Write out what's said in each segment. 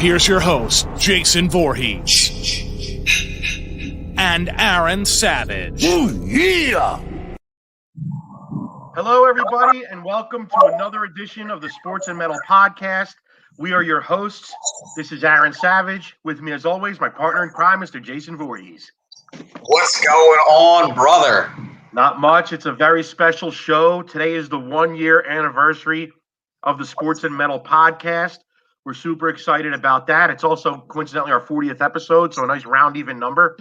here's your host, Jason Voorhees and Aaron Savage. Ooh, yeah! Hello, everybody, and welcome to another edition of the Sports and Metal Podcast. We are your hosts. This is Aaron Savage. With me, as always, my partner in crime, Mr. Jason Voorhees. What's going on, brother? Not much. It's a very special show. Today is the 1-year anniversary of the Sports and Metal Podcast. We're super excited about that. It's also, coincidentally, our 40th episode, so a nice round, even number.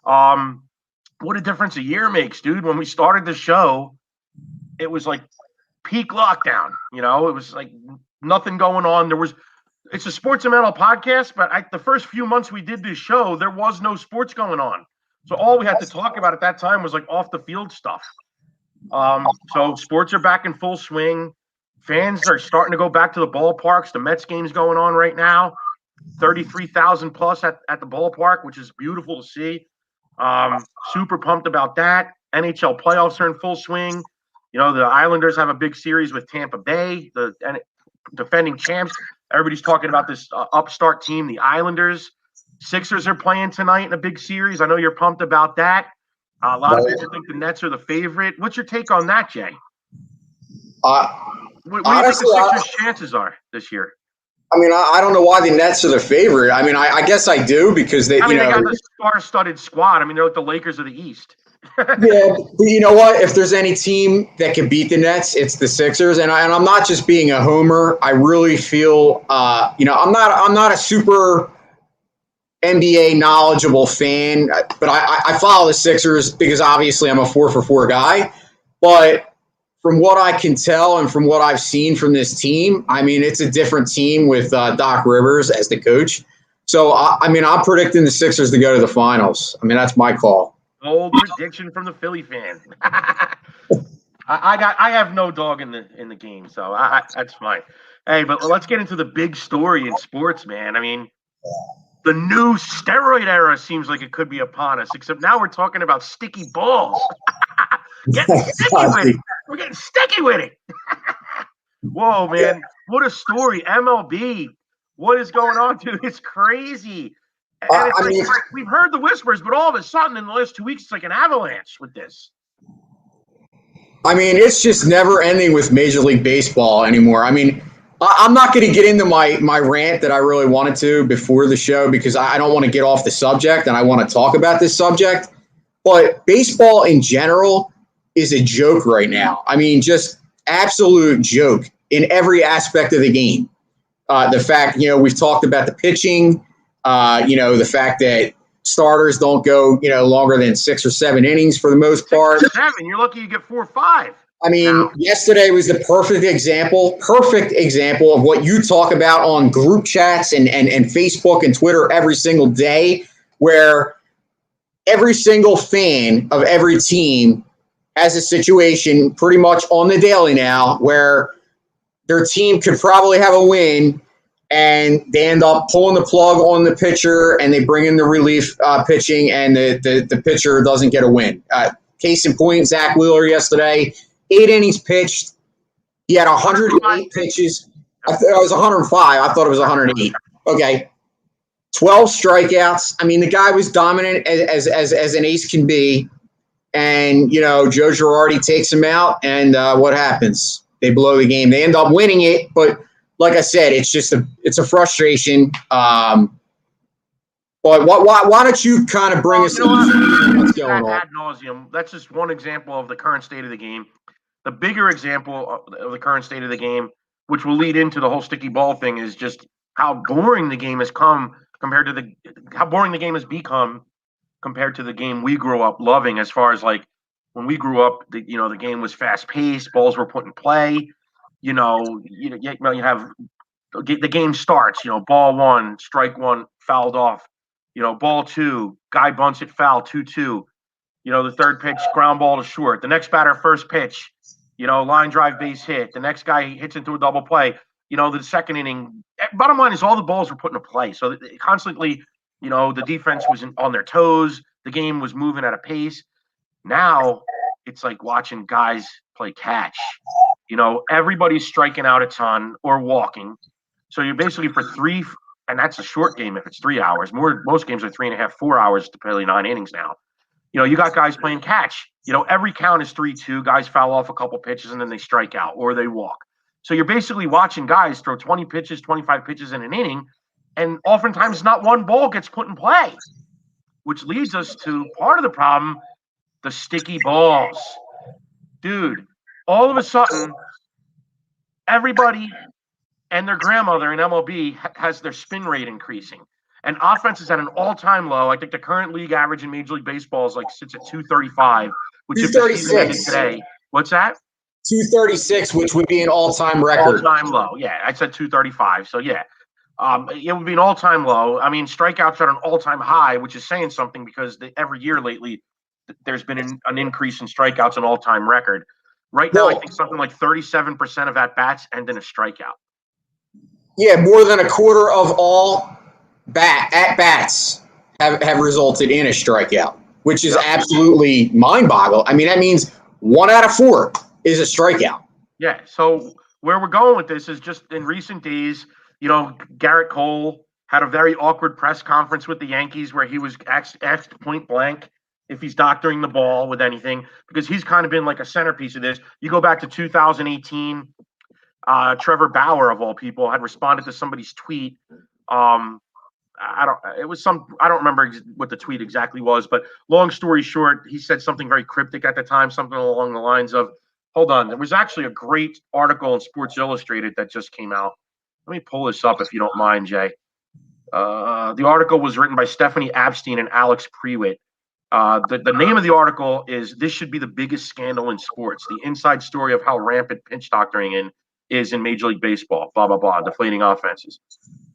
What a difference a year makes, dude. When we started the show, it was like peak lockdown. You know, it was like nothing going on. It's a Sports and Metal Podcast, but the first few months we did this show, there was no sports going on. So all we had to talk about at that time was like off the field stuff. So sports are back in full swing. Fans are starting to go back to the ballparks. The Mets game's going on right now. 33,000 plus at the ballpark, which is beautiful to see. Super pumped about that. NHL playoffs are in full swing. You know, the Islanders have a big series with Tampa Bay, the defending champs. Everybody's talking about this upstart team, the Islanders. Sixers are playing tonight in a big series. I know you're pumped about that. A lot of people think the Nets are the favorite. What's your take on that, Jay? What do you think the Sixers' chances are this year? I mean, I don't know why the Nets are the favorite. I mean, I guess I do because they got the star-studded squad. I mean, they're like the Lakers of the East. Yeah, but you know what? If there's any team that can beat the Nets, it's the Sixers. And I'm not just being a homer. I really feel, I'm not a super NBA knowledgeable fan, but I follow the Sixers because obviously I'm a 4-for-4 guy. But from what I can tell and from what I've seen from this team, I mean, it's a different team with Doc Rivers as the coach. So, I'm predicting the Sixers to go to the finals. I mean, that's my call. Bold prediction from the Philly fan. I have no dog in the game, so that's fine. Hey, but let's get into the big story in sports, man. I mean, the new steroid era seems like it could be upon us, except now we're talking about sticky balls. Getting sticky with it. We're getting sticky with it. Whoa, man. What a story. MLB. What is going on, dude? It's crazy. And we've heard the whispers, but all of a sudden in the last 2 weeks, it's like an avalanche with this. I mean, it's just never ending with Major League Baseball anymore. I mean, I'm not going to get into my rant that I really wanted to before the show because I don't want to get off the subject and I want to talk about this subject. But baseball in general is a joke right now. I mean, just absolute joke in every aspect of the game. The fact, we've talked about the pitching, the fact that starters don't go, longer than 6 or 7 innings for the most part. 6 or 7, you're lucky you get 4 or 5. I mean, yesterday was the perfect example of what you talk about on group chats and Facebook and Twitter every single day, where every single fan of every team has a situation pretty much on the daily now where their team could probably have a win and they end up pulling the plug on the pitcher and they bring in the relief pitching and the pitcher doesn't get a win. Case in point, Zach Wheeler yesterday, 8 innings pitched. He had 108 pitches. I thought it was 105. I thought it was 108. Okay. 12 strikeouts. I mean, the guy was dominant as an ace can be. And, Joe Girardi takes him out, and what happens? They blow the game. They end up winning it, but like I said, it's just a frustration. But why don't you kind of bring us into what's going on? Ad nauseum. That's just one example of the current state of the game. The bigger example of the current state of the game, which will lead into the whole sticky ball thing, is just how boring the game has come compared to how boring the game has become compared to the game we grew up loving. As far as like when we grew up, the game was fast paced, balls were put in play. You have the game starts. Ball 1, strike 1, fouled off. Ball 2, guy bunts it, foul, 2-2. The third pitch, ground ball to short. The next batter, first pitch, line drive, base hit. The next guy hits into a double play. The second inning. Bottom line is all the balls were put into play. So constantly, the defense was on their toes. The game was moving at a pace. Now it's like watching guys play catch. Everybody's striking out a ton or walking. So you're basically for and that's a short game if it's 3 hours. Most games are 3.5, 4 hours to play 9 innings now. You got guys playing catch. Every count is 3-2. Guys foul off a couple pitches and then they strike out or they walk. So you're basically watching guys throw 20 pitches, 25 pitches in an inning, and oftentimes not one ball gets put in play, which leads us to part of the problem, the sticky balls. Dude, all of a sudden, everybody and their grandmother in MLB has their spin rate increasing. And offense is at an all-time low. I think the current league average in Major League Baseball is sits at 235, which if the season ended today, what's that? 236, which would be an all-time record. All-time low. Yeah, I said 235. So yeah, it would be an all-time low. I mean, strikeouts are at an all-time high, which is saying something because every year lately there's been an increase in strikeouts, an all-time record. Right now, I think something like 37% of at-bats end in a strikeout. Yeah, more than a quarter of all at-bats have resulted in a strikeout, which is absolutely mind-boggling. I mean, that means 1 out of 4 is a strikeout. Yeah, so where we're going with this is just in recent days, Garrett Cole had a very awkward press conference with the Yankees where he was asked point blank if he's doctoring the ball with anything, because he's kind of been like a centerpiece of this. You go back to 2018, Trevor Bauer, of all people, had responded to somebody's tweet. I don't remember what the tweet exactly was, but long story short, he said something very cryptic at the time, something along the lines of, hold on, there was actually a great article in Sports Illustrated that just came out. Let me pull this up if you don't mind, Jay. The article was written by Stephanie Abstein and Alex Prewitt. The name of the article is "This Should Be the Biggest Scandal in Sports: The Inside Story of How Rampant Pinch Doctoring is in Major League Baseball, blah, blah, blah, deflating offenses."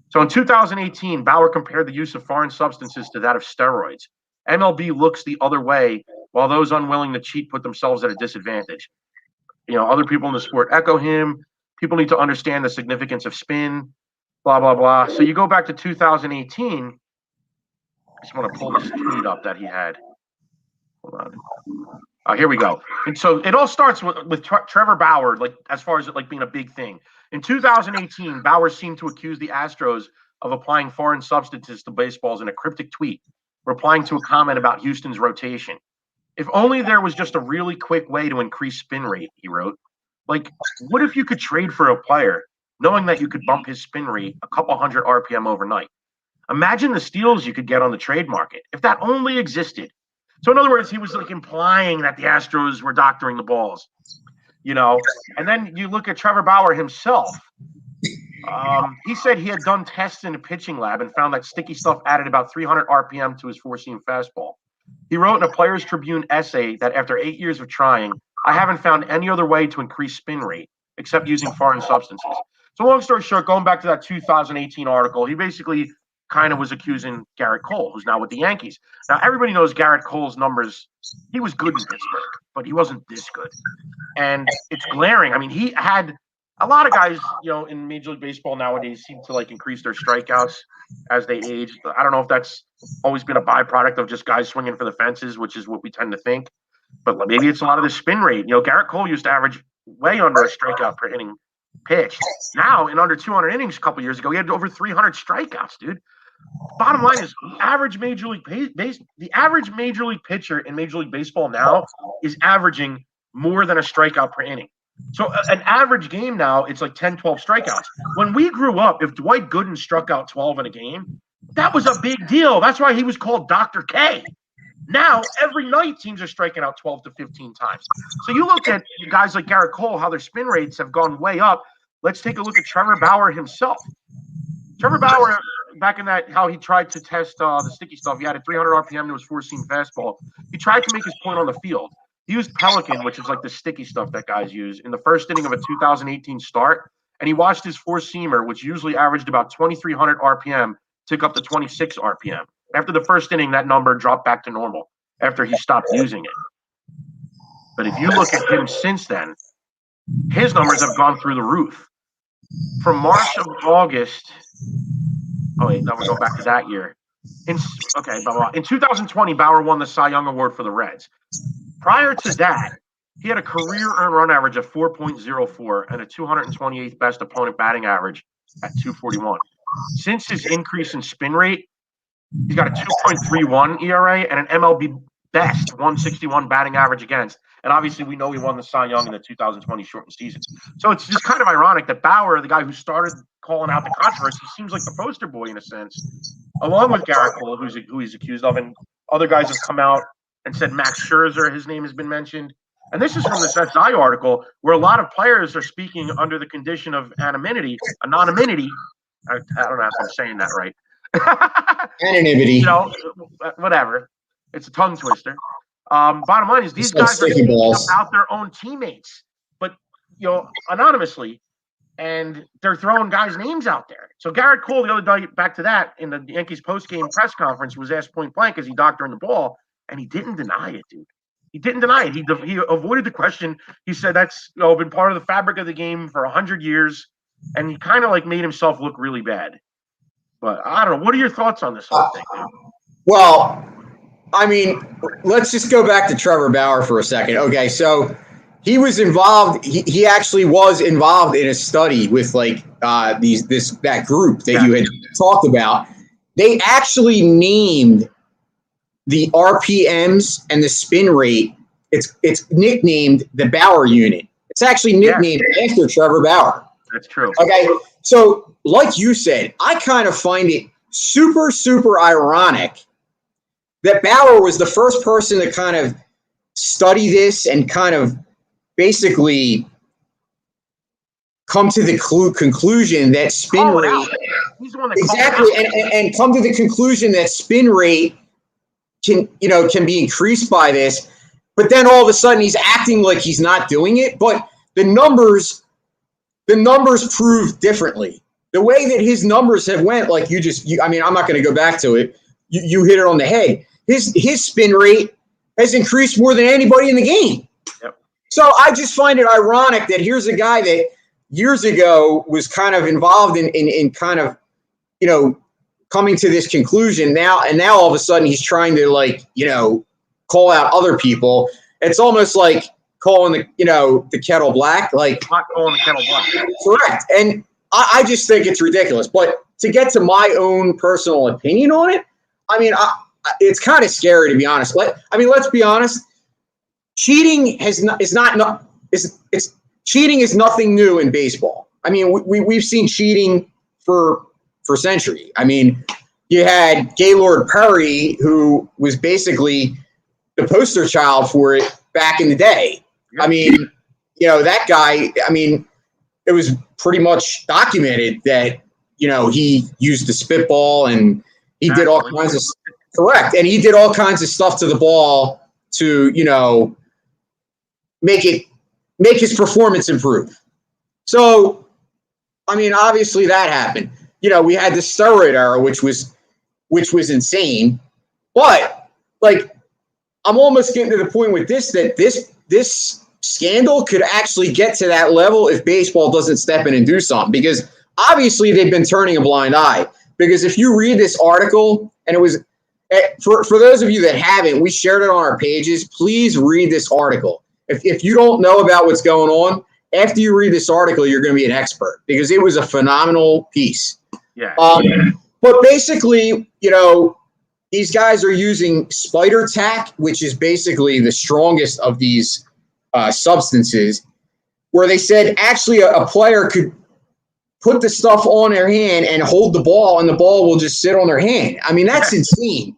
So in 2018, Bauer compared the use of foreign substances to that of steroids. MLB looks the other way, while those unwilling to cheat put themselves at a disadvantage. Other people in the sport echo him. People need to understand the significance of spin, blah, blah, blah. So you go back to 2018. I just want to pull this tweet up that he had. Hold on. Here we go. And so it all starts with Trevor Bauer, as far as it being a big thing. In 2018, Bauer seemed to accuse the Astros of applying foreign substances to baseballs in a cryptic tweet, replying to a comment about Houston's rotation. If only there was just a really quick way to increase spin rate, he wrote. What if you could trade for a player, knowing that you could bump his spin rate a couple hundred RPM overnight? Imagine the steals you could get on the trade market if that only existed. So in other words, he was implying that the Astros were doctoring the balls, and then you look at Trevor Bauer himself. He said he had done tests in a pitching lab and found that sticky stuff added about 300 RPM to his four-seam fastball. He wrote in a Players Tribune essay that after 8 years of trying, I haven't found any other way to increase spin rate except using foreign substances. So long story short, going back to that 2018 article, he basically kind of was accusing Garrett Cole, who's now with the Yankees. Now, everybody knows Garrett Cole's numbers. He was good in Pittsburgh, but he wasn't this good. And it's glaring. I mean, he had a lot of guys, in Major League Baseball nowadays seem to increase their strikeouts as they age. I don't know if that's always been a byproduct of just guys swinging for the fences, which is what we tend to think. But maybe it's a lot of the spin rate. Garrett Cole used to average way under a strikeout per inning pitched. Now, in under 200 innings a couple years ago, he had over 300 strikeouts, dude. Bottom line is the average major league pitcher in Major League Baseball now is averaging more than a strikeout per inning. So an average game now, it's 10, 12 strikeouts. When we grew up, if Dwight Gooden struck out 12 in a game, that was a big deal. That's why he was called Dr. K. Now, every night, teams are striking out 12 to 15 times. So you look at guys like Garrett Cole, how their spin rates have gone way up. Let's take a look at Trevor Bauer himself. Trevor Bauer, back in how he tried to test the sticky stuff, he had a 300 RPM to his four-seam fastball. He tried to make his point on the field. He used Pelican, which is the sticky stuff that guys use, in the first inning of a 2018 start, and he watched his four-seamer, which usually averaged about 2,300 RPM, tick up to 26 RPM. After the first inning, that number dropped back to normal after he stopped using it. But if you look at him since then, his numbers have gone through the roof. From March of August – oh, wait, now we'll go back to that year. In 2020, Bauer won the Cy Young Award for the Reds. Prior to that, he had a career earned run average of 4.04 and a 228th best opponent batting average at 241. since his increase in spin rate, he's got a 2.31 ERA and an MLB best 161 batting average against. And obviously, we know he won the Cy Young in the 2020 shortened season. So it's just kind of ironic that Bauer, the guy who started calling out the controversy, seems like the poster boy in a sense, along with Garrett Cole, who he's accused of, and other guys have come out and said Max Scherzer, his name has been mentioned. And this is from this SI article where a lot of players are speaking under the condition of anonymity. I don't know if I'm saying that right. Anonymity. Whatever. It's a tongue twister. Bottom line is these guys are speaking about their own teammates, but anonymously, and they're throwing guys' names out there. So Garrett Cole, the other day, back to that, in the Yankees post-game press conference, was asked point blank, is he doctoring the ball? And he didn't deny it, dude. He didn't deny it. He avoided the question. He said that's been part of the fabric of the game for 100 years, and he kind of made himself look really bad. But I don't know. What are your thoughts on this whole thing, dude? Well, I mean, let's just go back to Trevor Bauer for a second. Okay, so he was involved. He actually was involved in a study with that group that you had talked about. They actually named the RPMs and the spin rate. It's nicknamed the Bauer unit. It's actually nicknamed after Trevor Bauer. That's true. Okay, so like you said, I kind of find it super, super ironic that Bauer was the first person to kind of study this and kind of basically come to the conclusion that spin rate He's the one that exactly, and come to the conclusion that spin rate can be increased by this. But then all of a sudden he's acting like he's not doing it. But the numbers prove differently. The way that his numbers have went, I'm not going to go back to it. You hit it on the head. His spin rate has increased more than anybody in the game. Yep. So I just find it ironic that here's a guy that years ago was kind of involved in kind of, coming to this conclusion now, and now all of a sudden he's trying to call out other people. It's almost like calling the kettle black. Not calling the kettle black. Correct. And I just think it's ridiculous. But to get to my own personal opinion on it, it's kind of scary, to be honest. Let's be honest. Cheating cheating is nothing new in baseball. We've seen cheating for centuries. You had Gaylord Perry, who was basically the poster child for it back in the day. That guy, it was pretty much documented that, he used the spitball and he did all kinds of correct. And he did all kinds of stuff to the ball to, make his performance improve. So, obviously that happened. We had the steroid era, which was insane. But I'm almost getting to the point with this scandal could actually get to that level if baseball doesn't step in and do something, because obviously they've been turning a blind eye. Because if you read this article, and it was for those of you that haven't, we shared it on our pages. Please read this article. If you don't know about what's going on, after you read this article, you're going to be an expert, because it was a phenomenal piece. Yeah. But basically, these guys are using spider tack, which is basically the strongest of these substances, where they said actually a player could put the stuff on their hand and hold the ball, and the ball will just sit on their hand. That's insane.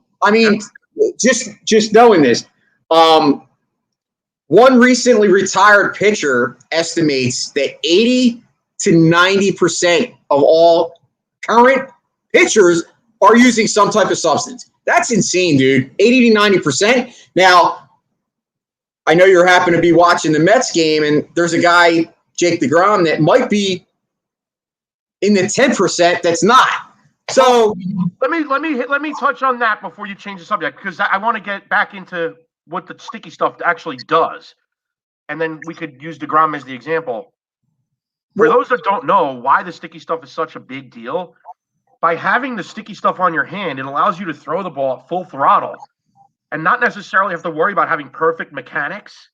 Just knowing this. One recently retired pitcher estimates that 80 to 90% of all current pitchers are using some type of substance. That's insane, dude. 80 to 90%. Now, I know you're happen to be watching the Mets game, and there's a guy, Jake DeGrom, that might be in the 10% that's not. So let me touch on that before you change the subject, because I want to get back into what the sticky stuff actually does, and then we could use DeGrom as the example. For those that don't know why the sticky stuff is such a big deal, by having the sticky stuff on your hand, it allows you to throw the ball at full throttle and not necessarily have to worry about having perfect mechanics,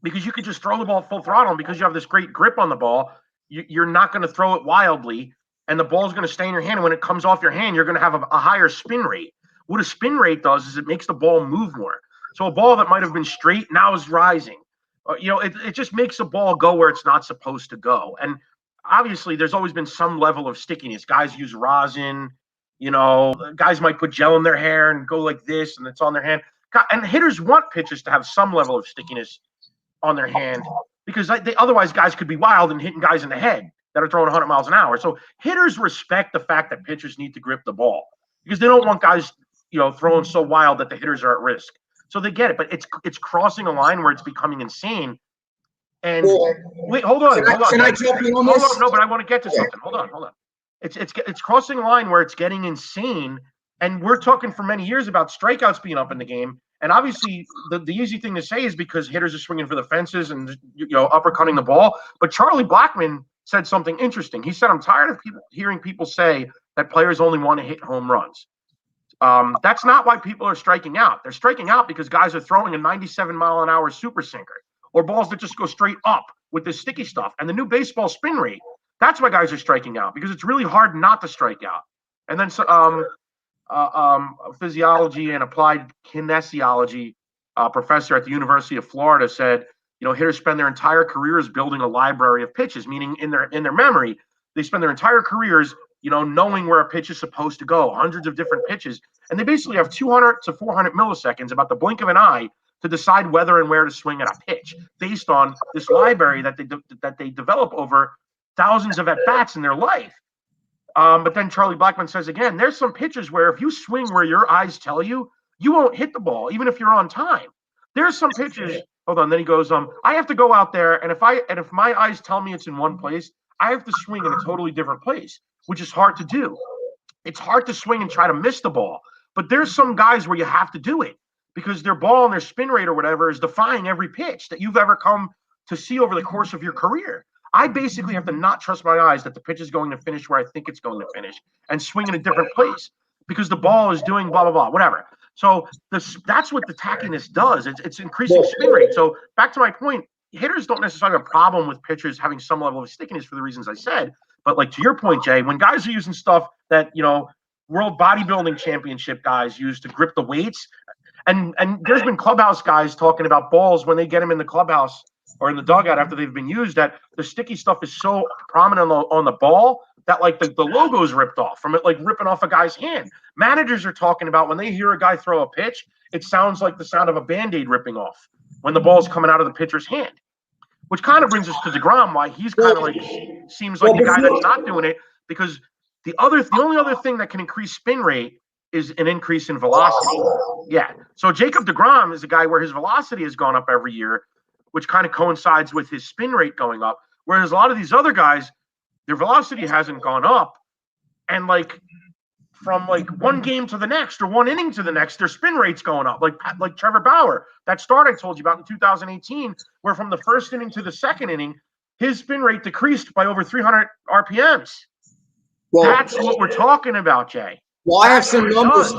because you could just throw the ball at full throttle, and because you have this great grip on the ball, you're not going to throw it wildly. and the ball's going to stay in your hand. And when it comes off your hand, you're going to have a higher spin rate. What a spin rate does is it makes the ball move more. So a ball that might have been straight now is rising. It just makes a ball go where it's not supposed to go. And obviously, there's always been some level of stickiness. Guys use rosin. Guys might put gel in their hair and go like this, and it's on their hand. And hitters want pitches to have some level of stickiness on their hand because otherwise guys could be wild and hitting guys in the head that are throwing 100 miles an hour. So hitters respect the fact that pitchers need to grip the ball because they don't want guys, throwing so wild that the hitters are at risk. So they get it, but it's crossing a line where it's becoming insane. And wait, hold on. Can I jump in on this? Hold on, no, but I want to get to something. Hold on. It's crossing a line where it's getting insane. And we're talking for many years about strikeouts being up in the game. And obviously, the easy thing to say is because hitters are swinging for the fences and uppercutting the ball. But Charlie Blackmon said something interesting. He said, "I'm tired of hearing people say that players only want to hit home runs. That's not why people are striking out. They're striking out because guys are throwing a 97-mile-an-hour super sinker or balls that just go straight up with this sticky stuff. And the new baseball spin rate, that's why guys are striking out because it's really hard not to strike out." And then physiology and applied kinesiology professor at the University of Florida said, hitters spend their entire careers building a library of pitches, meaning in their memory, they spend their entire careers, knowing where a pitch is supposed to go, hundreds of different pitches. And they basically have 200 to 400 milliseconds, about the blink of an eye, to decide whether and where to swing at a pitch based on this library that they develop over thousands of at-bats in their life. But then Charlie Blackmon says again, there's some pitches where if you swing where your eyes tell you, you won't hit the ball, even if you're on time. There's some pitches. Hold on. Then he goes, I have to go out there, and if my eyes tell me it's in one place, I have to swing in a totally different place, which is hard to do. It's hard to swing and try to miss the ball. But there's some guys where you have to do it because their ball and their spin rate or whatever is defying every pitch that you've ever come to see over the course of your career. I basically have to not trust my eyes that the pitch is going to finish where I think it's going to finish and swing in a different place because the ball is doing blah, blah, blah, whatever. So that's what the tackiness does. It's increasing spin rate. So back to my point, hitters don't necessarily have a problem with pitchers having some level of stickiness for the reasons I said. But like to your point, Jay, when guys are using stuff that, world bodybuilding championship guys use to grip the weights, and there's been clubhouse guys talking about balls when they get them in the clubhouse or in the dugout after they've been used, that the sticky stuff is so prominent on the ball that like the logo's ripped off from it, like ripping off a guy's hand. Managers are talking about when they hear a guy throw a pitch, it sounds like the sound of a Band-Aid ripping off when the ball's coming out of the pitcher's hand, which kind of brings us to DeGrom, why he's kind of like seems like the guy that's not doing it, because the only other thing that can increase spin rate is an increase in velocity. Yeah. So Jacob DeGrom is a guy where his velocity has gone up every year, which kind of coincides with his spin rate going up. Whereas a lot of these other guys, their velocity hasn't gone up. And like from like one game to the next or one inning to the next, their spin rate's going up. Like Trevor Bauer, that start I told you about in 2018, where from the first inning to the second inning, his spin rate decreased by over 300 RPMs. Well, that's what we're talking about, Jay. Well, I have some numbers.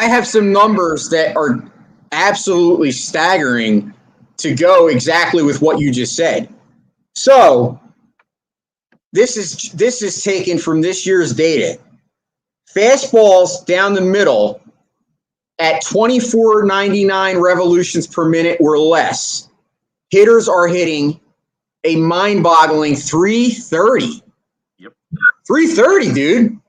I have some numbers that are absolutely staggering to go exactly with what you just said. So this is taken from this year's data. Fastballs down the middle at 24.99 revolutions per minute or less. Hitters are hitting a mind-boggling 330. Yep. 330, dude.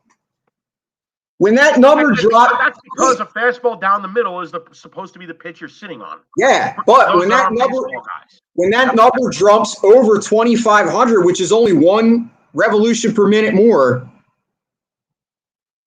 When that number dropped, that's because a fastball down the middle is supposed to be the pitch you're sitting on. Yeah, but when that number jumps over 2,500, which is only 1 revolution per minute more,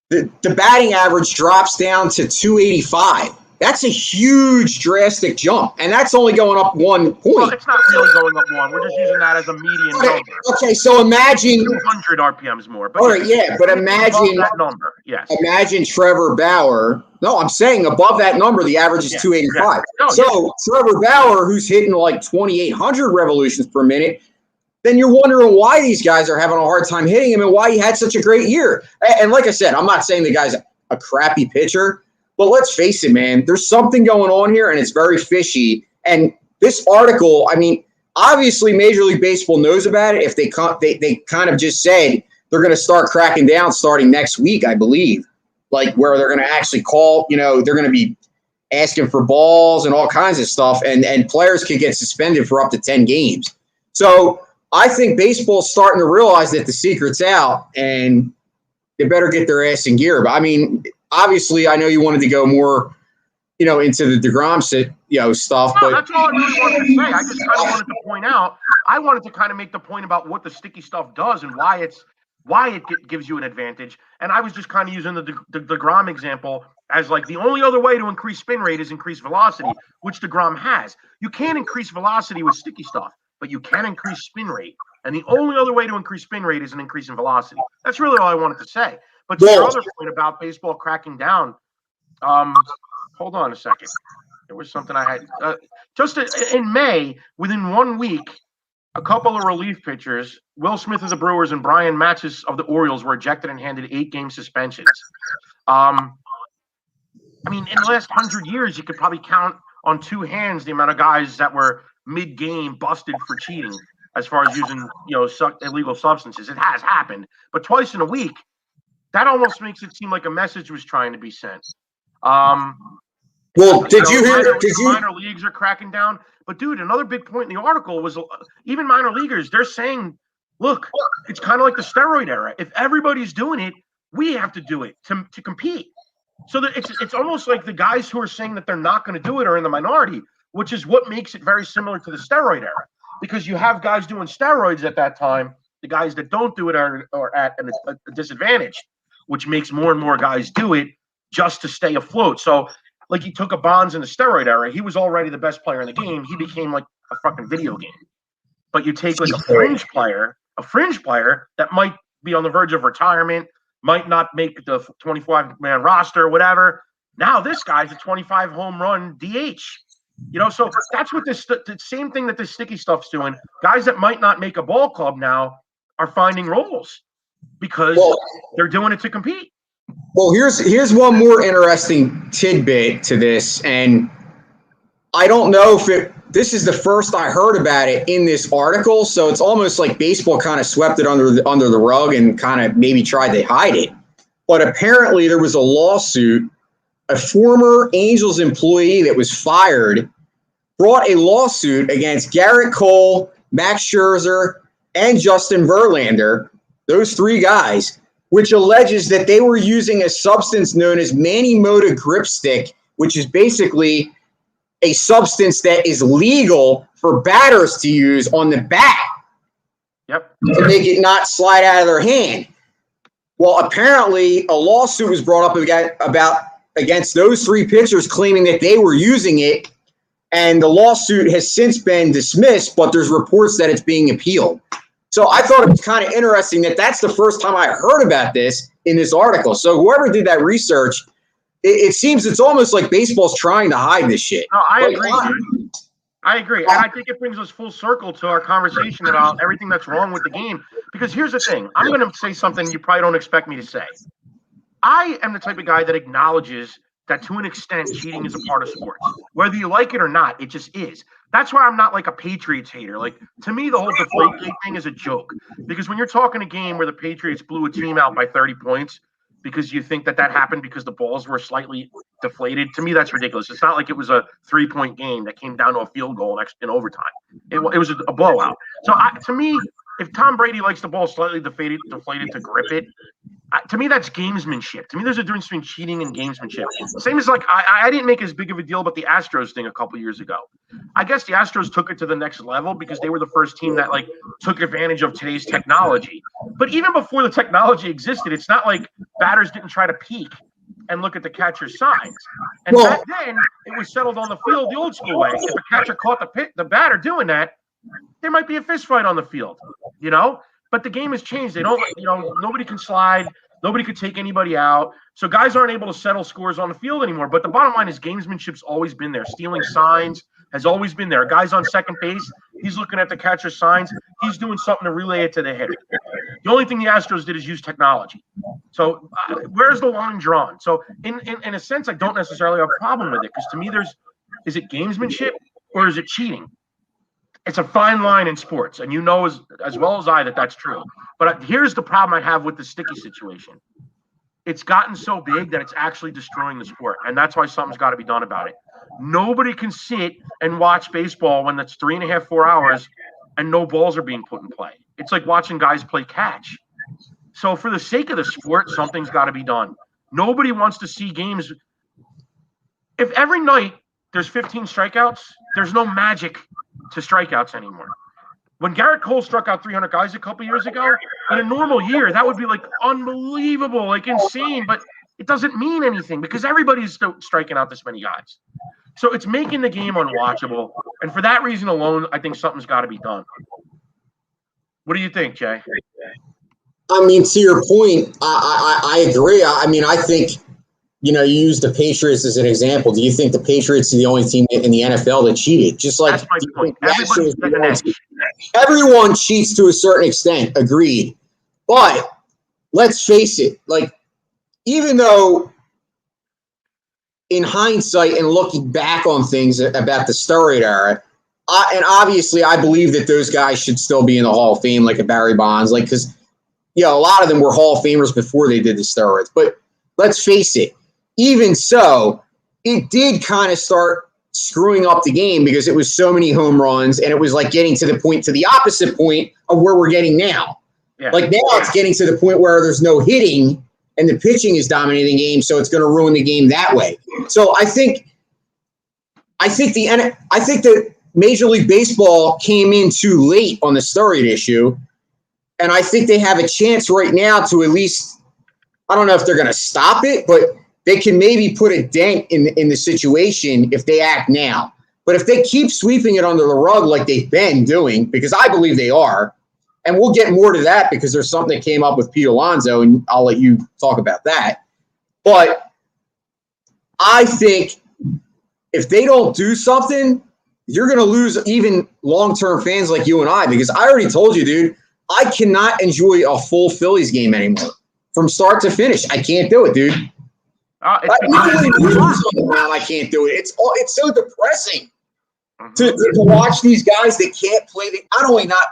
the batting average drops down to 285. That's a huge, drastic jump, and that's only going up 1 point. Well, it's not really going up 1. We're just using that as a median number. Okay, so imagine 200 RPMs more. But all right, yeah, but imagine that number. Yes. Imagine Trevor Bauer. No, I'm saying above that number, the average is 285. Yeah. No, so Trevor Bauer, who's hitting like 2,800 revolutions per minute, then you're wondering why these guys are having a hard time hitting him and why he had such a great year. And like I said, I'm not saying the guy's a crappy pitcher. But let's face it, man, there's something going on here, and it's very fishy. And this article, I mean, obviously Major League Baseball knows about it if they kind of just said they're going to start cracking down starting next week, I believe, like where they're going to actually call, they're going to be asking for balls and all kinds of stuff, and players could get suspended for up to 10 games. So I think baseball's starting to realize that the secret's out, and they better get their ass in gear. But I mean, obviously, I know you wanted to go more, into the DeGrom stuff. No, but that's all I really wanted to say. I just kind of wanted to point out. I wanted to kind of make the point about what the sticky stuff does and why it gives you an advantage. And I was just kind of using the DeGrom example as like the only other way to increase spin rate is increase velocity, which DeGrom has. You can't increase velocity with sticky stuff, but you can increase spin rate. And the only other way to increase spin rate is an increase in velocity. That's really all I wanted to say. But to your other point about baseball cracking down, hold on a second. There was something I had. Just in May, within 1 week, a couple of relief pitchers, Will Smith of the Brewers and Brian Matches of the Orioles, were ejected and handed 8-game suspensions. I mean, in the last 100 years, you could probably count on 2 hands the amount of guys that were mid-game busted for cheating as far as using, illegal substances. It has happened, but twice in a week, that almost makes it seem like a message was trying to be sent. Well, did you hear? Minor leagues are cracking down, but dude, another big point in the article was even minor leaguers. They're saying, look, it's kind of like the steroid era. If everybody's doing it, we have to do it to compete. So that it's almost like the guys who are saying that they're not going to do it are in the minority, which is what makes it very similar to the steroid era. Because you have guys doing steroids at that time, the guys that don't do it are at a disadvantage, which makes more and more guys do it just to stay afloat. So, like, he took a Bonds in the steroid era. He was already the best player in the game. He became like a fucking video game. But you take like a fringe player that might be on the verge of retirement, might not make the 25-man roster, whatever. Now this guy's a 25 home run DH. So that's what the same thing that this sticky stuff's doing. Guys that might not make a ball club now are finding roles because they're doing it to compete. Well, here's one more interesting tidbit to this, and I don't know if this is the first I heard about it in this article, so it's almost like baseball kind of swept it under the rug and kind of maybe tried to hide it. But apparently there was a lawsuit. A former Angels employee that was fired brought a lawsuit against Garrett Cole, Max Scherzer, and Justin Verlander, those 3 guys, which alleges that they were using a substance known as Manimota grip stick, which is basically a substance that is legal for batters to use on the bat. Yep. To make it not slide out of their hand. Well, apparently a lawsuit was brought up against those 3 pitchers claiming that they were using it, and the lawsuit has since been dismissed, but there's reports that it's being appealed. So I thought it was kind of interesting that that's the first time I heard about this in this article. So whoever did that research, it seems it's almost like baseball's trying to hide this shit. No, I agree. I agree. And I think it brings us full circle to our conversation about everything that's wrong with the game. Because here's the thing. I'm going to say something you probably don't expect me to say. I am the type of guy that acknowledges that to an extent cheating is a part of sports. Whether you like it or not, it just is. That's why I'm not like a Patriots hater. Like, to me, the whole Deflategate thing is a joke. Because when you're talking a game where the Patriots blew a team out by 30 points because you think that happened because the balls were slightly deflated, to me, that's ridiculous. It's not like it was a 3-point game that came down to a field goal in overtime. It was a blowout. So to me, if Tom Brady likes the ball slightly deflated to grip it, to me, that's gamesmanship. To me, there's a difference between cheating and gamesmanship. Same as like I didn't make as big of a deal about the Astros thing a couple years ago. I guess the Astros took it to the next level because they were the first team that like took advantage of today's technology. But even before the technology existed, it's not like batters didn't try to peek and look at the catcher's signs. And back then, it was settled on the field the old school way. If a catcher caught the batter doing that, there might be a fist fight on the field, But the game has changed. They don't, nobody can slide. Nobody could take anybody out. So guys aren't able to settle scores on the field anymore. But the bottom line is gamesmanship's always been there. Stealing signs has always been there. A guy's on second base. He's looking at the catcher's signs. He's doing something to relay it to the hitter. The only thing the Astros did is use technology. So where's the line drawn? So in a sense, I don't necessarily have a problem with it because to me, is it gamesmanship or is it cheating? it's a fine line in sports, and you know as well as I that that's true. But here's the problem I have with the sticky situation. It's gotten so big that it's actually destroying the sport, and that's why something's got to be done about it. Nobody can sit and watch baseball when it's 3.5, 4 hours, and no balls are being put in play. It's like watching guys play catch. So for the sake of the sport, something's got to be done. Nobody wants to see games. If every night there's 15 strikeouts, there's no magic to strikeouts anymore. When Garrett Cole struck out 300 guys a couple years ago, in a normal year, that would be like unbelievable, like insane, but it doesn't mean anything because everybody's striking out this many guys. So it's making the game unwatchable. And for that reason alone, I think something's got to be done. What do you think, Jay? I mean, to your point, I agree. I mean, I think, you used the Patriots as an example. Do you think the Patriots are the only team in the NFL that cheated? Just like that's my point. Everyone cheats to a certain extent. Agreed. But let's face it, like, even though in hindsight and looking back on things about the steroid era, and obviously I believe that those guys should still be in the Hall of Fame, like a Barry Bonds, like, because, a lot of them were Hall of Famers before they did the steroids. But let's face it, even so, it did kind of start screwing up the game because it was so many home runs, and it was like getting to the opposite point of where we're getting now. Yeah. Like now it's getting to the point where there's no hitting and the pitching is dominating the game, so it's going to ruin the game that way. So I think that Major League Baseball came in too late on the steroid issue, and I think they have a chance right now to at least, I don't know if they're going to stop it, but they can maybe put a dent in the situation if they act now. But if they keep sweeping it under the rug like they've been doing, because I believe they are, and we'll get more to that because there's something that came up with Pete Alonso, and I'll let you talk about that. But I think if they don't do something, you're going to lose even long-term fans like you and I, because I already told you, dude, I cannot enjoy a full Phillies game anymore. From start to finish, I can't do it, dude. I can't do it. It's so depressing to watch these guys that can't play. Not only not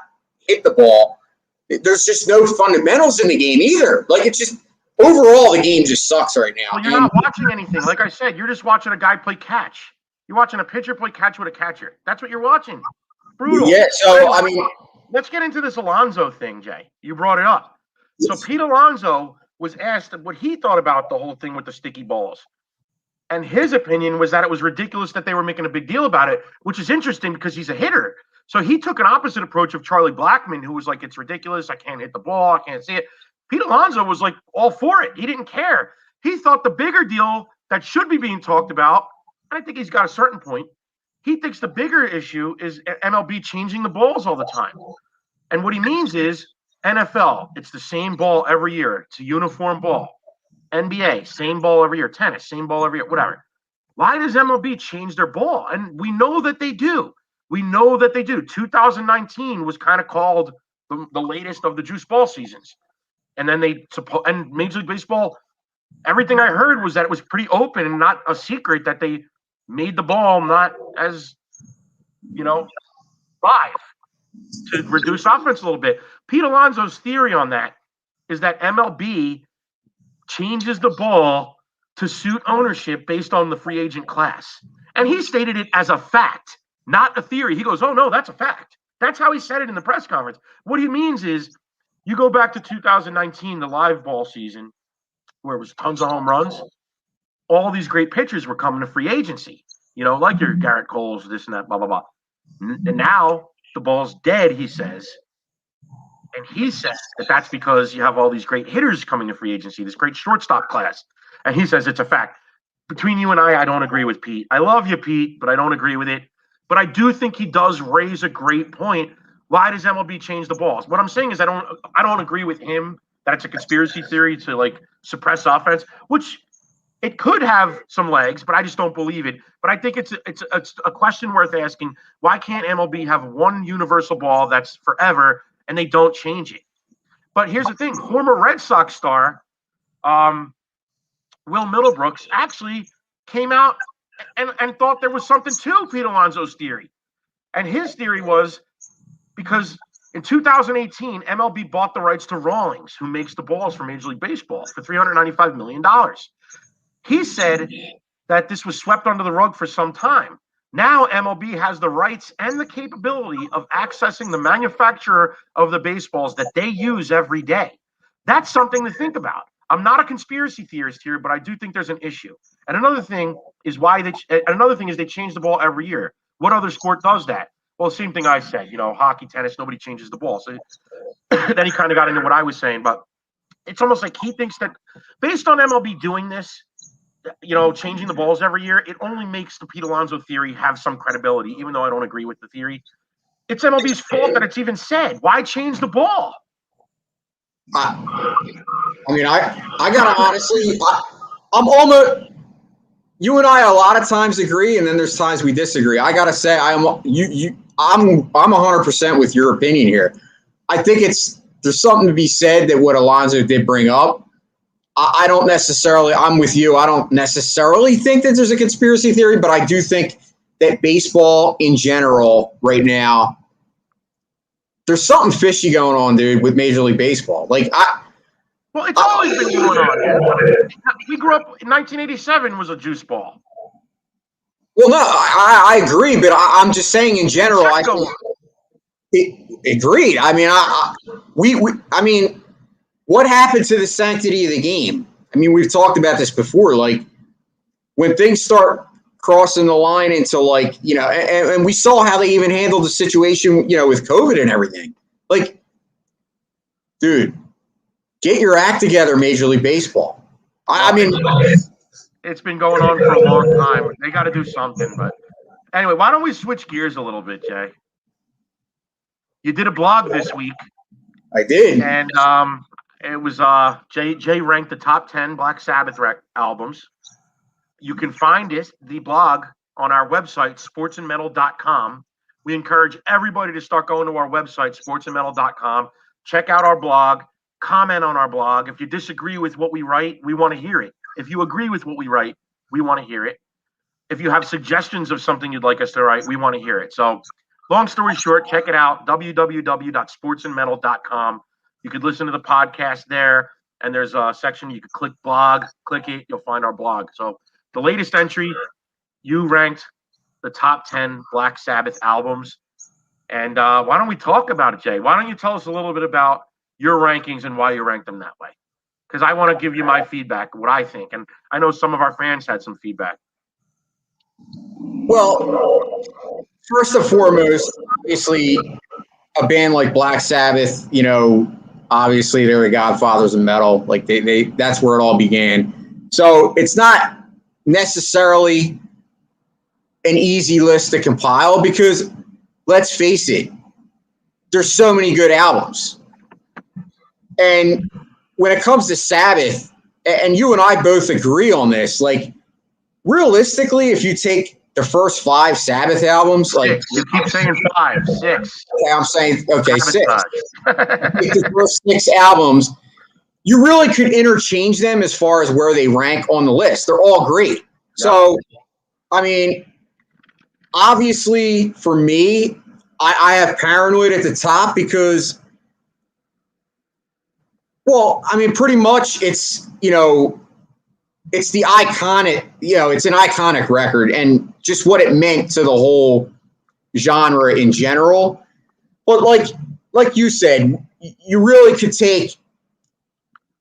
hit the ball, there's just no fundamentals in the game either. Like, it's just overall the game just sucks right now. Well, you're not watching anything. Like I said, you're just watching a guy play catch. You're watching a pitcher play catch with a catcher. That's what you're watching. Brutal. Yeah. So I mean, let's get into this Alonso thing, Jay. You brought it up. So Pete Alonso was asked what he thought about the whole thing with the sticky balls. And his opinion was that it was ridiculous that they were making a big deal about it, which is interesting because he's a hitter. So he took an opposite approach of Charlie Blackmon, who was like, it's ridiculous. I can't hit the ball. I can't see it. Pete Alonso was like all for it. He didn't care. He thought the bigger deal that should be being talked about, and I think he's got a certain point, he thinks the bigger issue is MLB changing the balls all the time. And what he means is NFL, it's the same ball every year. It's a uniform ball. NBA, same ball every year. Tennis, same ball every year, whatever. Why does MLB change their ball? And we know that they do. 2019 was kind of called the latest of the juice ball seasons. And then and Major League Baseball, everything I heard was that it was pretty open and not a secret that they made the ball not as, live to reduce offense a little bit. Pete Alonso's theory on that is that MLB changes the ball to suit ownership based on the free agent class. And he stated it as a fact, not a theory. He goes, oh, no, that's a fact. That's how he said it in the press conference. What he means is you go back to 2019, the live ball season, where it was tons of home runs. All these great pitchers were coming to free agency, like your Garrett Coles, this and that, blah, blah, blah. And now the ball's dead, he says. And he says that that's because you have all these great hitters coming to free agency, this great shortstop class. And he says it's a fact. Between you and I don't agree with Pete. I love you, Pete, but I don't agree with it. But I do think he does raise a great point. Why does MLB change the balls? What I'm saying is I don't agree with him that it's a conspiracy theory to like suppress offense, which it could have some legs, but I just don't believe it. But I think it's a question worth asking. Why can't MLB have one universal ball that's forever and they don't change it? But here's the thing. Former Red Sox star Will Middlebrooks actually came out and thought there was something to Pete Alonso's theory. And his theory was because in 2018, MLB bought the rights to Rawlings, who makes the balls for Major League Baseball, for $395 million. He said that this was swept under the rug for some time. Now MLB has the rights and the capability of accessing the manufacturer of the baseballs that they use every day. That's something to think about. I'm not a conspiracy theorist here, but I do think there's an issue. And another thing is they change the ball every year. What other sport does that? Well, same thing I said. Hockey, tennis, nobody changes the ball. So then he kind of got into what I was saying, but it's almost like he thinks that based on MLB doing this, changing the balls every year, it only makes the Pete Alonso theory have some credibility, even though I don't agree with the theory. It's MLB's fault that it's even said. Why change the ball? I gotta honestly, I'm almost. You and I a lot of times agree, and then there's times we disagree. I gotta say, I'm 100% with your opinion here. I think there's something to be said that what Alonso did bring up. I don't necessarily. I'm with you. I don't necessarily think that there's a conspiracy theory, but I do think that baseball in general right now, there's something fishy going on, dude, with Major League Baseball. Well, it's always been going on. We grew up in 1987 was a juice ball. Well, no, I agree, but I'm just saying in general. Agreed. I mean, what happened to the sanctity of the game? I mean, we've talked about this before. Like when things start crossing the line into and we saw how they even handled the situation, with COVID and everything. Like, dude, get your act together, Major League Baseball. I mean, it's been going on for a long time. They got to do something. But anyway, why don't we switch gears a little bit, Jay? You did a blog this week. I did. And it was Jay ranked the top 10 Black Sabbath albums. You can find the blog on our website, sportsandmetal.com. We encourage everybody to start going to our website, sportsandmetal.com. Check out our blog. Comment on our blog. If you disagree with what we write, we want to hear it. If you agree with what we write, we want to hear it. If you have suggestions of something you'd like us to write, we want to hear it. So long story short, check it out, www.sportsandmetal.com. You could listen to the podcast there, and there's a section you could click blog, click it, you'll find our blog. So the latest entry, you ranked the top 10 Black Sabbath albums. And why don't we talk about it, Jay? Why don't you tell us a little bit about your rankings and why you ranked them that way? Because I want to give you my feedback, what I think. And I know some of our fans had some feedback. Well, first and foremost, obviously, a band like Black Sabbath, obviously they're the godfathers of metal. Like they that's where it all began. So it's not necessarily an easy list to compile because let's face it, there's so many good albums. And when it comes to Sabbath, and you and I both agree on this, like realistically, if you take the first 5 Sabbath albums, like you keep saying 5, 6. Okay, I'm saying 6. The first 6 albums, you really could interchange them as far as where they rank on the list. They're all great. Yeah. So, I mean, obviously for me, I have Paranoid at the top because, well, I mean, pretty much it's, it's the iconic, it's an iconic record and just what it meant to the whole genre in general. But like you said, you really could take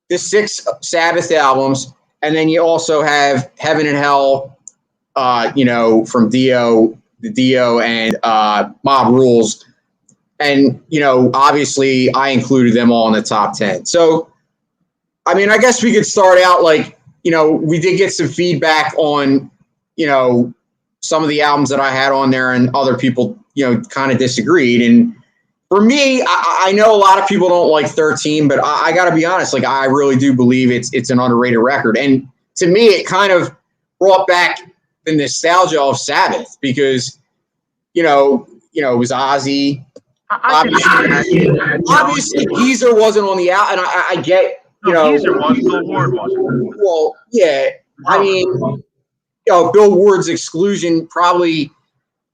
the 6 Sabbath albums and then you also have Heaven and Hell, from Dio and Mob Rules. And, obviously I included them all in the top 10. So, I mean, I guess we could start out we did get some feedback on, some of the albums that I had on there and other people, kind of disagreed. And for me, I know a lot of people don't like 13, but I got to be honest, I really do believe it's an underrated record. And to me, it kind of brought back the nostalgia of Sabbath because, it was Ozzy. Obviously, Geezer wasn't on the album, and I get, Geezer was, Bill Ward wasn't. Well, yeah, I mean, Bill Ward's exclusion probably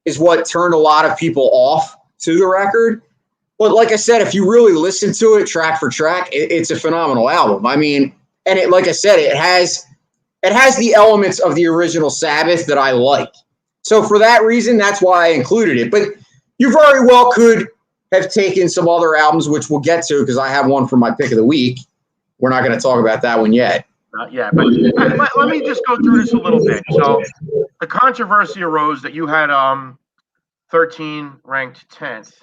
is what turned a lot of people off to the record. But like I said, if you really listen to it track for track, it's a phenomenal album. I mean, and it, like I said, it has the elements of the original Sabbath that I like. So for that reason, that's why I included it. But you very well could have taken some other albums, which we'll get to because I have one for my pick of the week. We're not going to talk about that one yet. Not yet, but let me just go through this a little bit. So the controversy arose that you had 13 ranked 10th.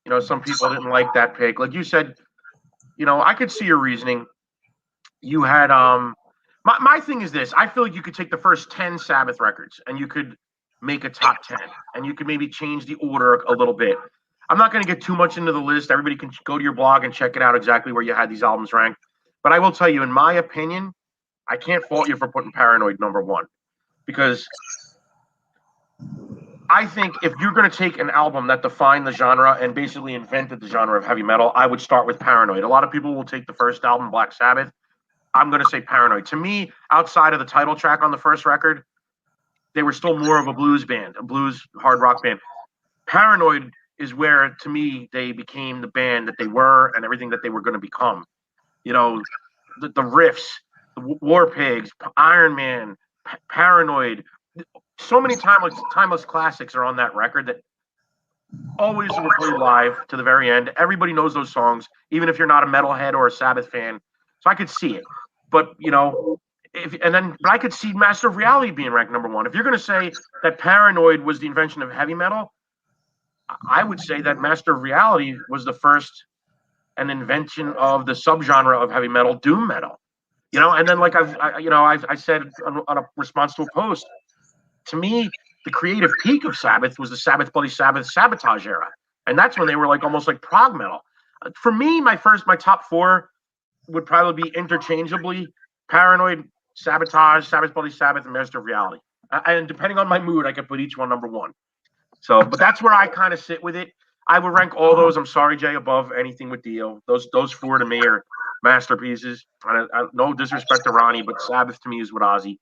You know, some people didn't like that pick. Like you said, you know, I could see your reasoning. You had my thing is this. I feel like you could take the first 10 Sabbath records and you could make a top 10 and you could maybe change the order a little bit. I'm not going to get too much into the list. Everybody can go to your blog and check it out exactly where you had these albums ranked. But I will tell you, in my opinion, I can't fault you for putting Paranoid number one because I think if you're going to take an album that defined the genre and basically invented the genre of heavy metal, I would start with Paranoid. A lot of people will take the first album, Black Sabbath. I'm going to say Paranoid. To me, outside of the title track on the first record, they were still more of a blues band, a blues hard rock band. Paranoid is where, to me, they became the band that they were and everything that they were going to become. You know, the riffs, the War Pigs, Iron Man, Paranoid. So many timeless classics are on that record that always were played live to the very end. Everybody knows those songs, even if you're not a metalhead or a Sabbath fan. So I could see it. But, you know, but I could see Master of Reality being ranked number one. If you're going to say that Paranoid was the invention of heavy metal, I would say that Master of Reality was the first an invention of the subgenre of heavy metal, doom metal. You know, and then like I said on a response to a post, to me, the creative peak of Sabbath was the Sabbath Bloody Sabbath Sabotage era, and that's when they were like almost like prog metal. For me, my top four would probably be interchangeably Paranoid, Sabotage, Sabbath Bloody Sabbath, and Master of Reality. And depending on my mood, I could put each one number one. So, but that's where I kind of sit with it. I would rank all those. I'm sorry, Jay, above anything with Dio. Those four to me are masterpieces. No disrespect to Ronnie, but Sabbath to me is with Ozzy.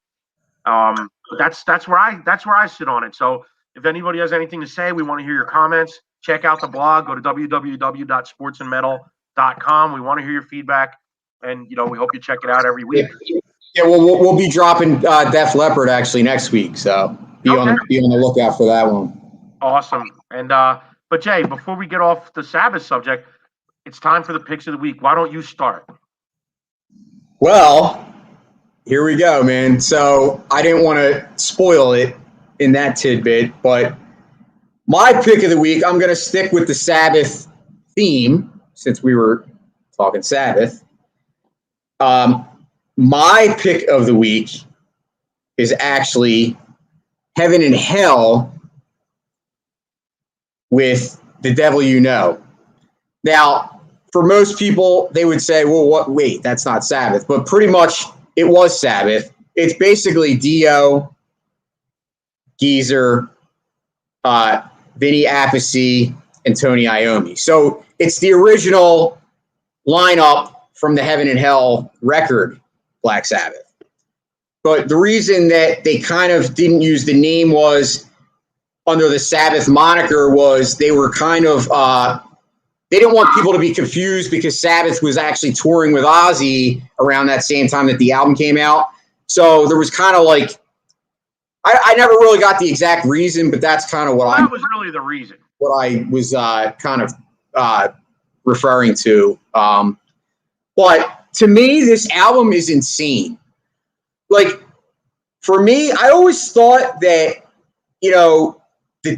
But that's where I sit on it. So if anybody has anything to say, we want to hear your comments. Check out the blog. Go to www.sportsandmetal.com. We want to hear your feedback, and you know we hope you check it out every week. Yeah, we'll be dropping Def Leppard actually next week, so be on the lookout for that one. Awesome. And but Jay, before we get off the Sabbath subject, it's time for the picks of the week. Why don't you start? Well, here we go, man. So I didn't want to spoil it in that tidbit, but my pick of the week, I'm going to stick with the Sabbath theme since we were talking Sabbath. My pick of the week is actually Heaven and Hell with The Devil You Know. Now, for most people, they would say, well, wait, that's not Sabbath. But pretty much it was Sabbath. It's basically Dio, Geezer, Vinny Appice, and Tony Iommi. So it's the original lineup from the Heaven and Hell record, Black Sabbath. But the reason that they kind of didn't use the name was under the Sabbath moniker was they were kind of they didn't want people to be confused because Sabbath was actually touring with Ozzy around that same time that the album came out. So there was kind of like I never really got the exact reason, but that's kind of that was really the reason. What I was kind of referring to. But to me, this album is insane. Like for me, I always thought that the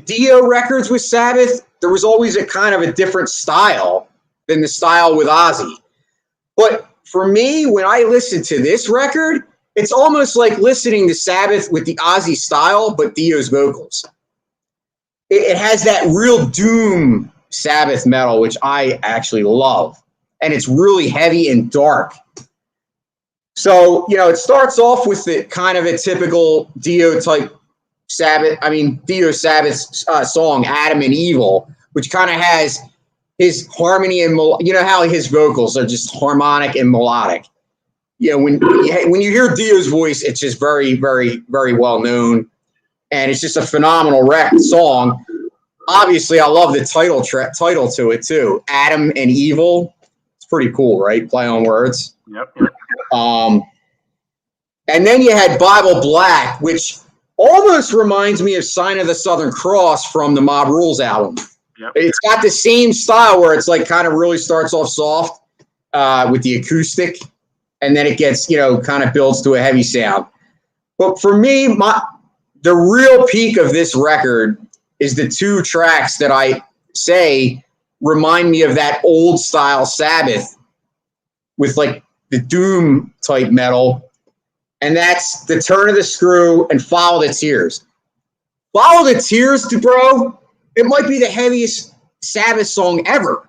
Dio records with Sabbath, there was always a kind of a different style than the style with Ozzy. But for me, when I listen to this record, it's almost like listening to Sabbath with the Ozzy style, but Dio's vocals. It has that real doom Sabbath metal, which I actually love. And it's really heavy and dark. So, it starts off with the kind of a typical Dio type Dio Sabbath's song, Adam and Evil, which kind of has his harmony and, how his vocals are just harmonic and melodic. When you hear Dio's voice, it's just very, very, very well known. and it's just a phenomenal song. Obviously, I love the title to it too. Adam and Evil. It's pretty cool, right? Play on words. Yep. And then you had Bible Black, which almost reminds me of Sign of the Southern Cross from the Mob Rules album. Yep. It's got the same style where it's like kind of really starts off soft with the acoustic, and then it gets, kind of builds to a heavy sound. But for me, the real peak of this record is the two tracks that I say remind me of that old style Sabbath with like the doom type metal. And that's The Turn of the Screw and Follow the Tears. Follow the Tears, bro. It might be the heaviest Sabbath song ever.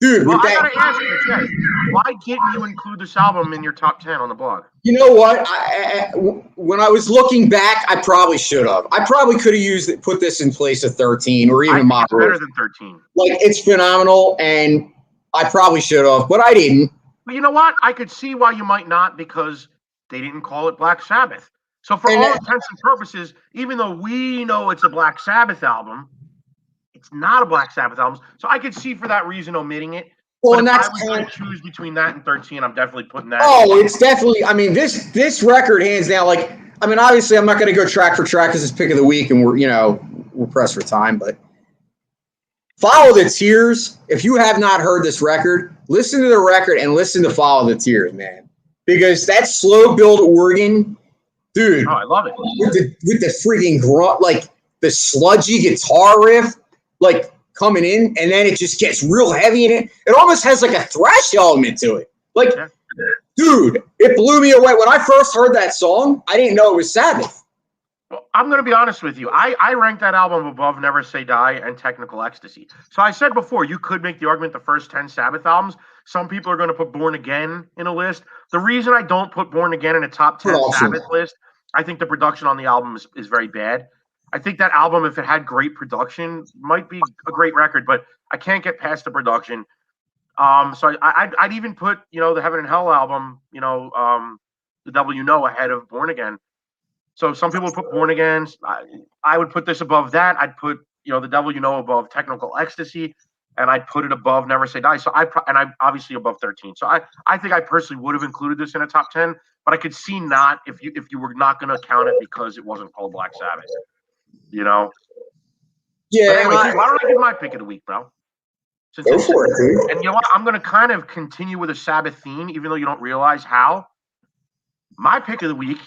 Dude, well, I gotta ask you, Jay, why didn't you include this album in your top 10 on the blog? You know what? When I was looking back, I probably should have. I probably could have put this in place of 13 or even Mob Rules. Better than 13. Like, it's phenomenal, and I probably should have, but I didn't. But you know what? I could see why you might not, because they didn't call it Black Sabbath. So for all intents and purposes, even though we know it's a Black Sabbath album, it's not a Black Sabbath album. So I could see for that reason omitting it. Well, but if I was going to choose between that and 13, I'm definitely putting that. Oh, it's definitely. I mean, this record, hands down. Like, I mean, obviously, I'm not going to go track for track because it's pick of the week, and we're pressed for time. But Follow the Tears. If you have not heard this record, listen to the record and listen to Follow the Tears, man. Because that slow build organ, dude. Oh, I love it. With the freaking grunt, like the sludgy guitar riff, like coming in, and then it just gets real heavy in it. It almost has like a thrash element to it. Like, dude, it blew me away. When I first heard that song, I didn't know it was Sabbath. Well, I'm going to be honest with you. I ranked that album above Never Say Die and Technical Ecstasy. So I said before, you could make the argument the first 10 Sabbath albums. Some people are going to put Born Again in a list. The reason I don't put Born Again in a top 10 Sabbath list, I think the production on the album is very bad. I think that album, if it had great production, might be a great record, but I can't get past the production. So I'd even put, the Heaven and Hell album, The Devil You Know, ahead of Born Again. So some people would put Born Again. I would put this above that. I'd put, The Devil You Know above Technical Ecstasy, and I'd put it above Never Say Die. So I'm obviously above 13. So I think I personally would have included this in a top 10, but I could see not if you were not going to count it because it wasn't called Black Sabbath. Yeah. But anyway, why don't I give my pick of the week, bro? Go for it, dude. And you know what? I'm going to kind of continue with a Sabbath theme, even though you don't realize how. My pick of the week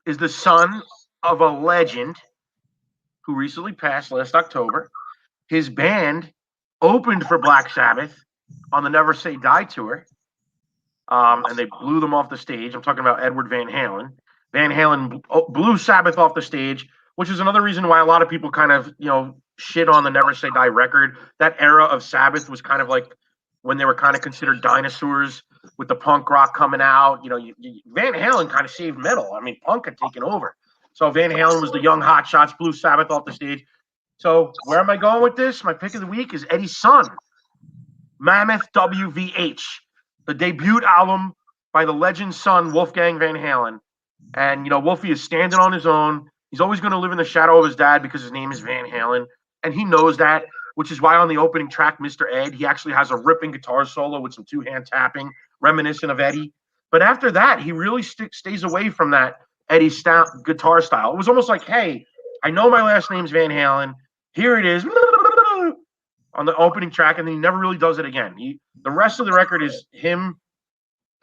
is the son of a legend who recently passed last October. His band opened for Black Sabbath on the Never Say Die tour, and they blew them off the stage. I'm talking about Edward Van Halen. Van Halen blew Sabbath off the stage, which is another reason why a lot of people kind of, shit on the Never Say Die record. That era of Sabbath was kind of like when they were kind of considered dinosaurs with the punk rock coming out. Van Halen kind of saved metal. I mean, punk had taken over. So Van Halen was the young hot shots, blew Sabbath off the stage. So where am I going with this? My pick of the week is Eddie's son, Mammoth WVH, the debut album by the legend's son, Wolfgang Van Halen. And, Wolfie is standing on his own. He's always going to live in the shadow of his dad because his name is Van Halen. And he knows that, which is why on the opening track, Mr. Ed, he actually has a ripping guitar solo with some two-hand tapping, reminiscent of Eddie. But after that, he really stays away from that Eddie guitar style. It was almost like, hey, I know my last name's Van Halen. Here it is on the opening track, and then he never really does it again. The rest of the record is him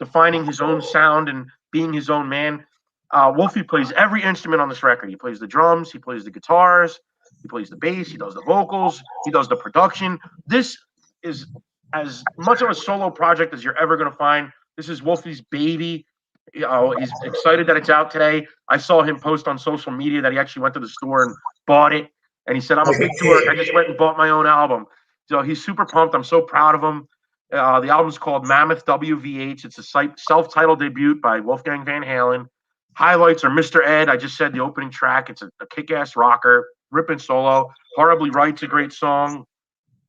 defining his own sound and being his own man. Wolfie plays every instrument on this record. He plays the drums, he plays the guitars, he plays the bass, he does the vocals, he does the production. This is as much of a solo project as you're ever going to find. This is Wolfie's baby. He's excited that it's out today. I saw him post on social media that he actually went to the store and bought it. And he said, I'm a big tour. I just went and bought my own album. So he's super pumped. I'm so proud of him. The album's called Mammoth WVH. It's a self-titled debut by Wolfgang Van Halen. Highlights are Mr. Ed. I just said the opening track. It's a kick-ass rocker, ripping solo. Horribly Right's a great song.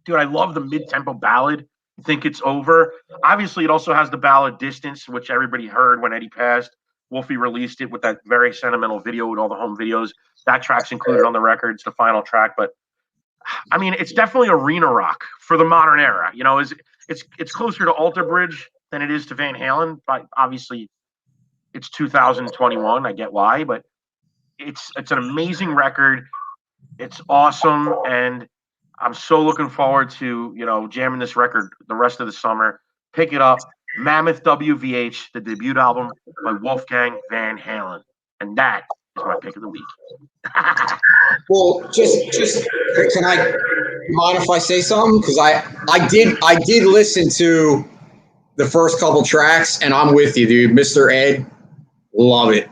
Dude, I love the mid-tempo ballad, Think It's Over. Obviously, it also has the ballad Distance, which everybody heard when Eddie passed. Wolfie released it with that very sentimental video with all the home videos. That track's included on the record. It's the final track, but I mean, it's definitely arena rock for the modern era. You know, it's closer to Alter Bridge than it is to Van Halen. But obviously, it's 2021. I get why, but it's an amazing record. It's awesome, and I'm so looking forward to jamming this record the rest of the summer. Pick it up, Mammoth WVH, the debut album by Wolfgang Van Halen, and that is my pick of the week. Well, just can I mind if I say something? Because I did listen to the first couple tracks, and I'm with you, dude. Mr. Ed, love it.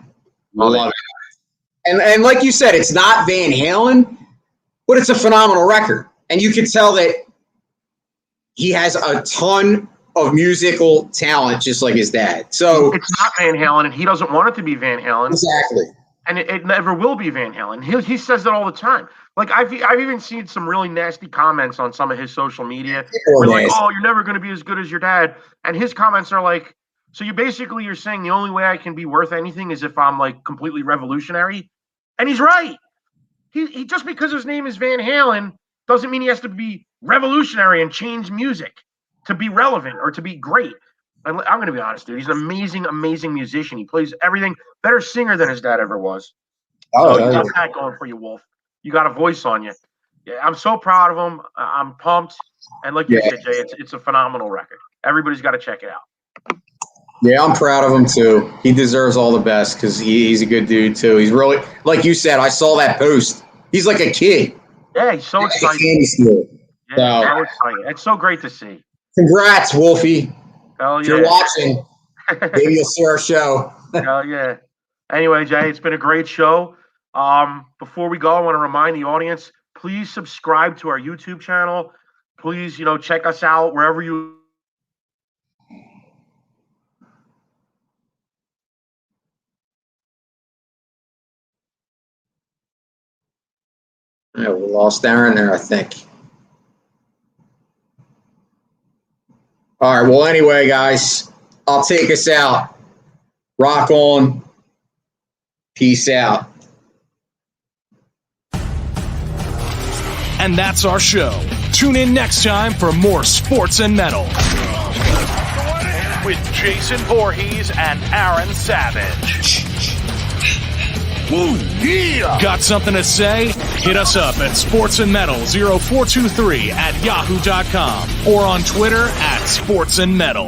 And like you said, it's not Van Halen, but it's a phenomenal record. And you can tell that he has a ton of musical talent, just like his dad. So it's not Van Halen, and he doesn't want it to be Van Halen. Exactly. And it never will be Van Halen. He says that all the time. Like I've even seen some really nasty comments on some of his social media. Where like, oh, you're never going to be as good as your dad. And his comments are like, so you're saying the only way I can be worth anything is if I'm like completely revolutionary. And he's right. He just because his name is Van Halen doesn't mean he has to be revolutionary and change music to be relevant or to be great. I'm going to be honest, dude. He's an amazing, amazing musician. He plays everything. Better singer than his dad ever was. Oh, so you got that going for you, Wolf. You got a voice on you. Yeah, I'm so proud of him. I'm pumped. And like you said, Jay, it's a phenomenal record. Everybody's got to check it out. Yeah, I'm proud of him too. He deserves all the best because he's a good dude too. He's really, like you said, I saw that post. He's like a kid. Yeah, he's so excited. So excited. It's so great to see. Congrats, Wolfie. Hell yeah. If you're watching, maybe you'll see our show. Hell yeah. Anyway, Jay, it's been a great show. Before we go, I want to remind the audience, please subscribe to our YouTube channel. Please, check us out wherever you. Yeah, we lost Aaron there, I think. All right. Well, anyway, guys, I'll take us out. Rock on. Peace out. And that's our show. Tune in next time for more Sports and Metal with Jason Voorhees and Aaron Savage. Woo, yeah! Got something to say? Hit us up at sportsandmetal0423 at yahoo.com or on Twitter at sportsandmetal.